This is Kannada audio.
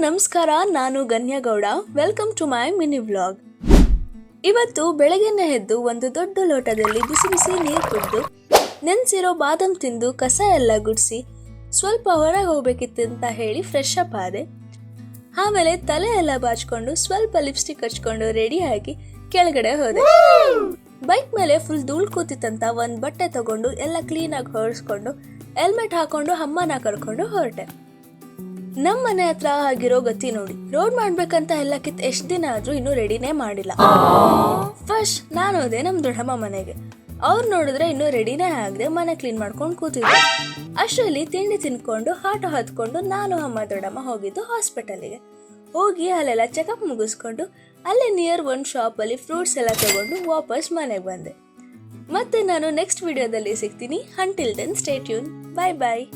ನಮಸ್ಕಾರ, ನಾನು Ganyagowda. Welcome to my mini vlog. ಇವತ್ತು ಬೆಳಗ್ಗೆನೆ ಎದ್ದು ಒಂದು ದೊಡ್ಡ ಲೋಟದಲ್ಲಿ ಬಿಸಿ ಬಿಸಿ ನೀರು ಕುಡಿದು ನೆನೆಸಿರೋ ಬಾದಾಮ್ ತಿಂದು ಕಸ ಎಲ್ಲ ಗುಡಿಸಿ ಸ್ವಲ್ಪ ಹೊರಗೆ ಹೋಗ್ಬೇಕಿತ್ತು ಅಂತ ಹೇಳಿ ಫ್ರೆಶ್ ಅಪ್ ಆದೆ. ಆಮೇಲೆ ತಲೆ ಎಲ್ಲ ಬಾಚ್ಕೊಂಡು ಸ್ವಲ್ಪ ಲಿಪ್ಸ್ಟಿಕ್ ಹಚ್ಕೊಂಡು ರೆಡಿ ಆಗಿ ಕೆಳಗಡೆ ಹೋದೆ. ಬೈಕ್ ಮೇಲೆ ಫುಲ್ ಧೂಳ್ ಕೂತಿತ್ತಂತ ಒಂದು ಬಟ್ಟೆ ತಗೊಂಡು ಎಲ್ಲ ಕ್ಲೀನಾಗಿ ಹೊರಿಸ್ಕೊಂಡು ಹೆಲ್ಮೆಟ್ ಹಾಕೊಂಡು ಅಮ್ಮನ ಕರ್ಕೊಂಡು ಹೊರಟೆ. ನಮ್ಮ ಮನೆ ಹತ್ರ ಆಗಿರೋ ಗತಿ ನೋಡಿ. ರೋಡ್ ಮಾಡ್ಬೇಕಂತ ಎಲ್ಲ ಕಿತ್ ಎಷ್ಟು ದಿನ ಆದ್ರೂ ಇನ್ನೂ ರೆಡಿನೇ ಮಾಡಿಲ್ಲ. ಫಸ್ಟ್ ನಾನು ಹೋದೆ ನಮ್ ದೊಡ್ಡಮ್ಮ ಮನೆಗೆ. ಅವ್ರು ನೋಡಿದ್ರೆ ಇನ್ನೂ ರೆಡಿನೇ ಆಗದೆ ಮನೆ ಕ್ಲೀನ್ ಮಾಡ್ಕೊಂಡು ಕೂತಿದ್ರು. ಅಷ್ಟರಲ್ಲಿ ತಿಂಡಿ ತಿನ್ಕೊಂಡು ಆಟೋ ಹತ್ಕೊಂಡು ನಾನು ಅಮ್ಮ ದೊಡ್ಡಮ್ಮ ಹೋಗಿದ್ದು ಹಾಸ್ಪಿಟಲ್ಗೆ. ಹೋಗಿ ಅಲ್ಲೆಲ್ಲ ಚೆಕಪ್ ಮುಗಿಸ್ಕೊಂಡು ಅಲ್ಲೇ ನಿಯರ್ ಒಂದು ಶಾಪಲ್ಲಿ ಫ್ರೂಟ್ಸ್ ಎಲ್ಲ ತಗೊಂಡು ವಾಪಸ್ ಮನೆಗೆ ಬಂದೆ. ಮತ್ತೆ ನಾನು ನೆಕ್ಸ್ಟ್ ವಿಡಿಯೋದಲ್ಲಿ ಸಿಗ್ತೀನಿ. Until then stay tune. Bye ಬಾಯ್.